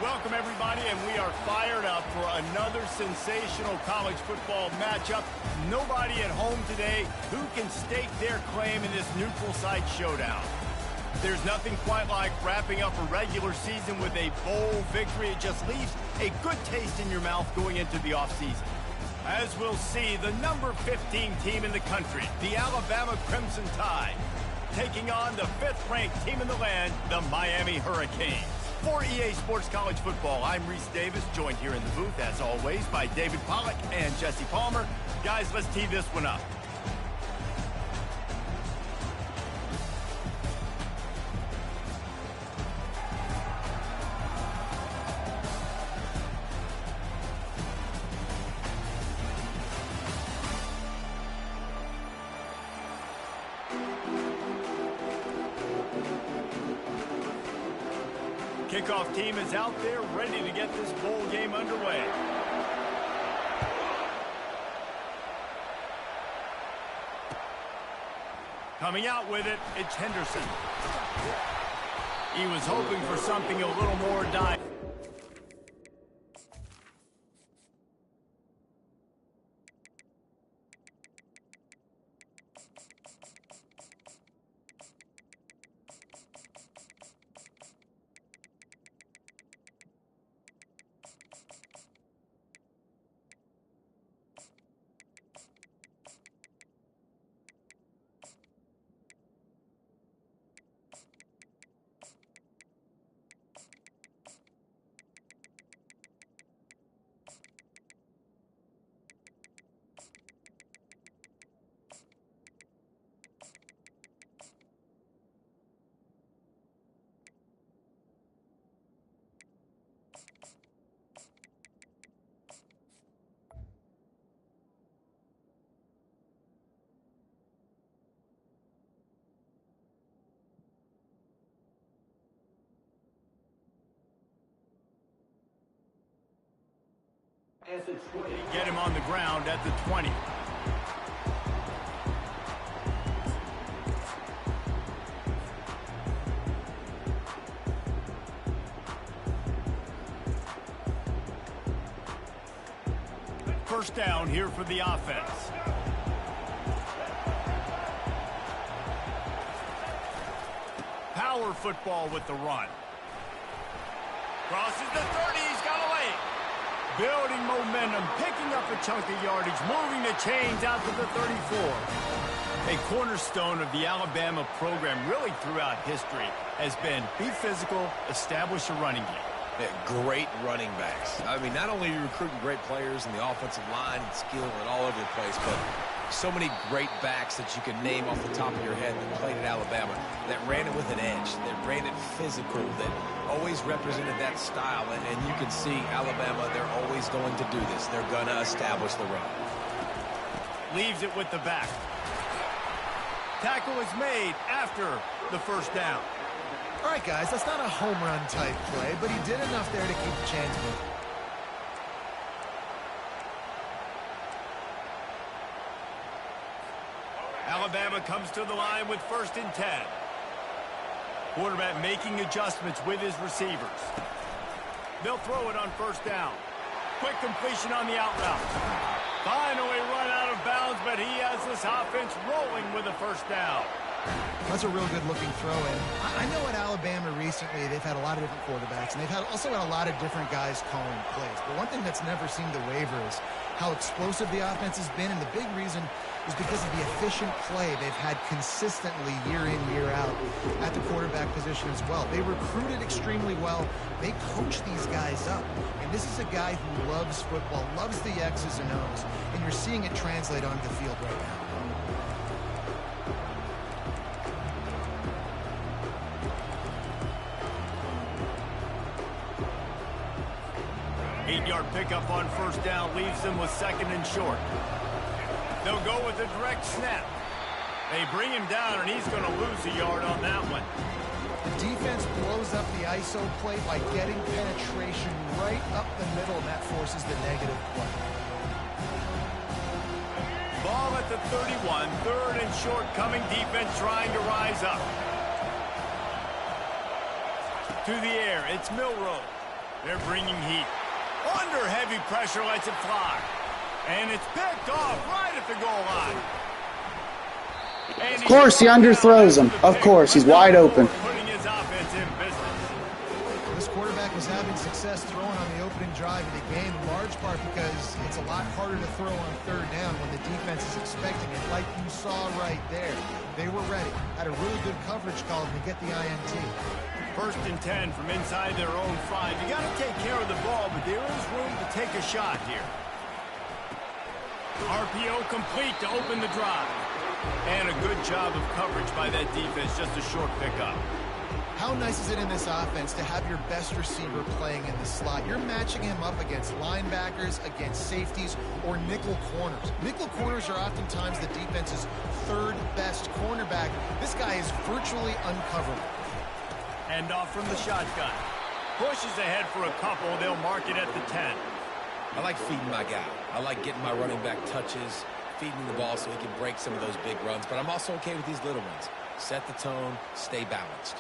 Welcome, everybody, and we are fired up for another sensational college football matchup. Nobody at home today who can stake their claim in this neutral site showdown. There's nothing quite like wrapping up a regular season with a bowl victory. It just leaves a good taste in your mouth going into the offseason. As we'll see, the number 15 team in the country, the Alabama Crimson Tide, taking on the 5th-ranked team in the land, the Miami Hurricanes. For EA Sports College Football, I'm Reese Davis, joined here in the booth, as always, by David Pollack and Jesse Palmer. Guys, let's tee this one up. Kickoff team is out there ready to get this bowl game underway. Coming out with it, it's Henderson. He was hoping for something a little more direct. Get him on the ground at the 20. First down here for the offense. Power football with the run. Crosses the 30, he's got away. Building momentum, picking up a chunk of yardage, moving the chains out to the 34. A cornerstone of the Alabama program really throughout history has been be physical, establish a running game. Great running backs. I mean, not only are you recruiting great players in the offensive line and skill and all over the place, but so many great backs that you can name off the top of your head that played at Alabama, that ran it with an edge, that ran it physical, that always represented that style. And you can see Alabama, they're always going to do this. They're going to establish the run. Leaves it with the back. Tackle is made after the first down. All right, guys, that's not a home run type play, but he did enough there to keep the chains moving. Alabama comes to the line with 1st and 10. Quarterback making adjustments with his receivers. They'll throw it on 1st down. Quick completion on the out route. Finally run out of bounds, but he has this offense rolling with a 1st down. That's a real good-looking throw-in. I know at Alabama recently they've had a lot of different quarterbacks, and they've also had a lot of different guys calling plays. But one thing that's never seemed to waver is how explosive the offense has been, and the big reason is because of the efficient play they've had consistently year in, year out at the quarterback position as well. They recruited extremely well. They coach these guys up. And this is a guy who loves football, loves the X's and O's, and you're seeing it translate onto the field right now. 8-yard pickup on 1st down leaves them with 2nd and short. They'll go with a direct snap. They bring him down, and he's going to lose a yard on that one. The defense blows up the ISO play by getting penetration right up the middle, and that forces the negative play. Ball at the 31, 3rd and short coming, defense trying to rise up. To the air, it's Milroe. They're bringing heat. Under heavy pressure, lets it fly. And it's picked off right at the goal line. Of course, he underthrows him. Of course, he's wide open. Putting his offense in business. This quarterback was having success throwing on the opening drive of the game, in large part because it's a lot harder to throw on third down when the defense is expecting it, like you saw right there. They were ready. Had a really good coverage call to get the INT. 1st and 10 from inside their own 5. You got to take care of the ball, but there is room to take a shot here. RPO complete to open the drive. And a good job of coverage by that defense, just a short pickup. How nice is it in this offense to have your best receiver playing in the slot? You're matching him up against linebackers, against safeties, or nickel corners. Nickel corners are oftentimes the defense's 3rd best cornerback. This guy is virtually uncoverable. And off from the shotgun. Pushes ahead for a couple. They'll mark it at the 10. I like feeding my guy. I like getting my running back touches, feeding the ball so he can break some of those big runs. But I'm also okay with these little ones. Set the tone, stay balanced.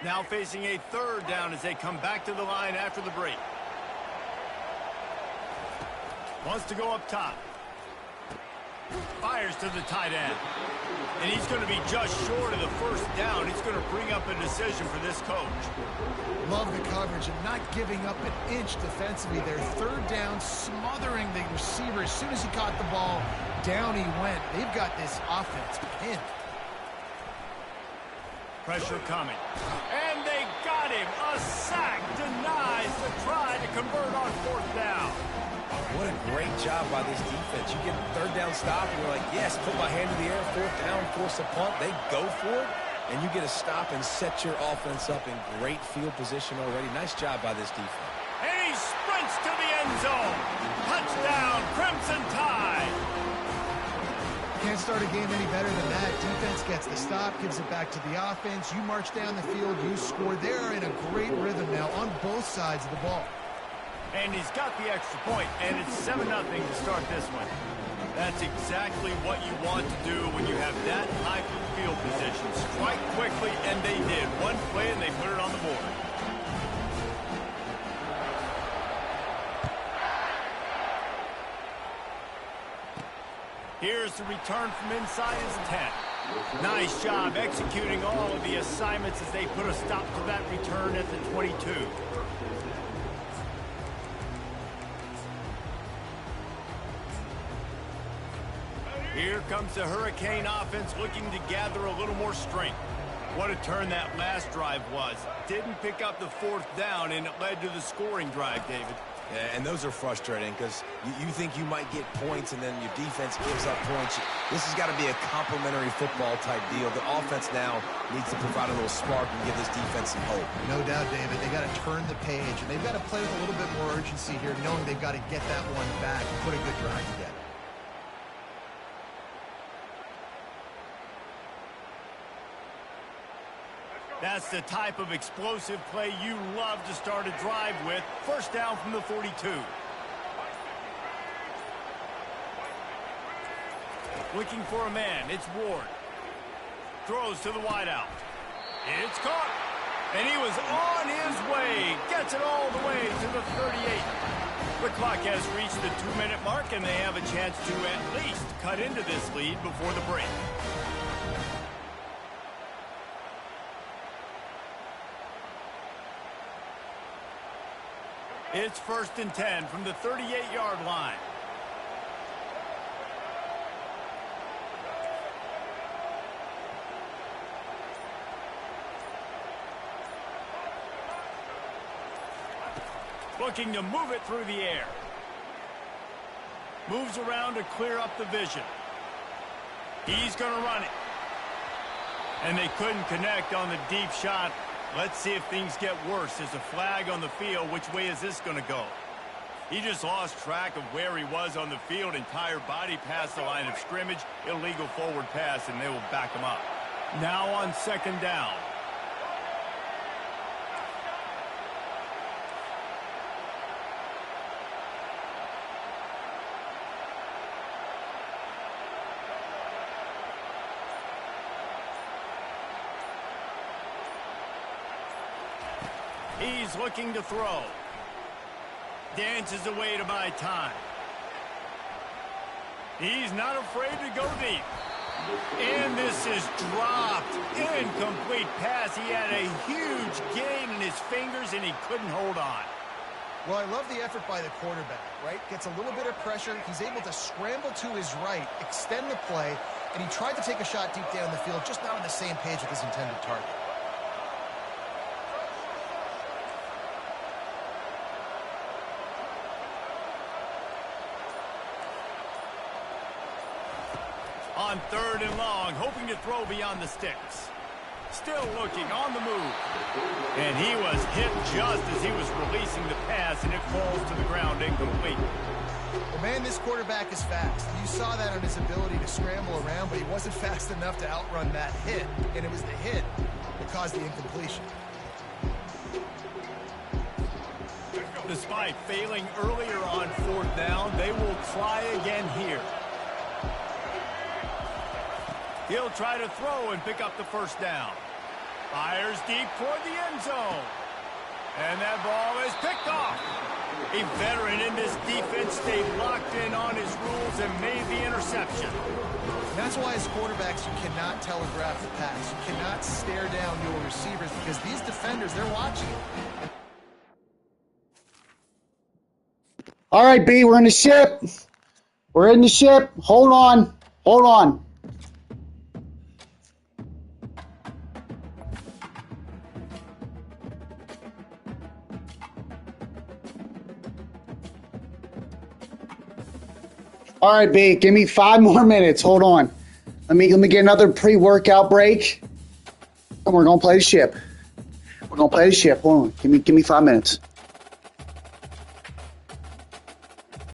Now facing a 3rd down as they come back to the line after the break. Wants to go up top. Fires to the tight end. And he's going to be just short of the 1st down. It's going to bring up a decision for this coach. Love the coverage and not giving up an inch defensively. Their 3rd down, smothering the receiver. As soon as he caught the ball, down he went. They've got this offense pinned. Pressure coming. And they got him. A sack denies the try to convert on 4th down. What a great job by this defense. You get a 3rd down stop, and you're like, yes, put my hand in the air, 4th down, force a punt. They go for it, and you get a stop and set your offense up in great field position already. Nice job by this defense. And he sprints to the end zone. Touchdown, Crimson Tide. Can't start a game any better than that. Defense gets the stop, gives it back to the offense. You march down the field, you score. They're in a great rhythm now on both sides of the ball. And he's got the extra point, and it's 7-0 to start this one. That's exactly what you want to do when you have that type of field position. Strike quickly, and they did. One play, and they put it on the board. Here's the return from inside his 10. Nice job executing all of the assignments as they put a stop to that return at the 22. Here comes the Hurricane offense looking to gather a little more strength. What a turn that last drive was. Didn't pick up the 4th down, and it led to the scoring drive, David. Yeah, and those are frustrating because you think you might get points and then your defense gives up points. This has got to be a complementary football type deal. The offense now needs to provide a little spark and give this defense some hope. No doubt, David. They got to turn the page, and they've got to play with a little bit more urgency here, knowing they've got to get that one back and put a good drive together. That's the type of explosive play you love to start a drive with. 1st down from the 42. Looking for a man. It's Ward. Throws to the wideout. It's caught. And he was on his way. Gets it all the way to the 38. The clock has reached the 2-minute mark, and they have a chance to at least cut into this lead before the break. It's 1st and 10 from the 38-yard line. Looking to move it through the air. Moves around to clear up the vision. He's going to run it. And they couldn't connect on the deep shot. Let's see if things get worse. There's a flag on the field. Which way is this going to go? He just lost track of where he was on the field. Entire body past the line of scrimmage. Illegal forward pass, and they will back him up. Now on second down. He's looking to throw. Dances away to buy time. He's not afraid to go deep. And this is dropped. Incomplete pass. He had a huge gain in his fingers, and he couldn't hold on. Well, I love the effort by the quarterback, right? Gets a little bit of pressure. He's able to scramble to his right, extend the play, and he tried to take a shot deep down the field, just not on the same page with his intended target. On third and long, hoping to throw beyond the sticks. Still looking on the move. And he was hit just as he was releasing the pass, and it falls to the ground incomplete. Well, man, this quarterback is fast. You saw that on his ability to scramble around, but he wasn't fast enough to outrun that hit. And it was the hit that caused the incompletion. Despite failing earlier on fourth down, they will try again here. He'll try to throw and pick up the first down. Fires deep toward the end zone. And that ball is picked off. A veteran in this defense stayed locked in on his rules and made the interception. And that's why as quarterbacks you cannot telegraph the pass. You cannot stare down your receivers because these defenders, they're watching it. All right, B, we're in the ship. We're in the ship. Hold on. Hold on. All right, B, give me 5 more minutes. Hold on. Let me get another pre-workout break. And we're gonna play the ship. We're gonna play the ship. Hold on. Give me 5 minutes.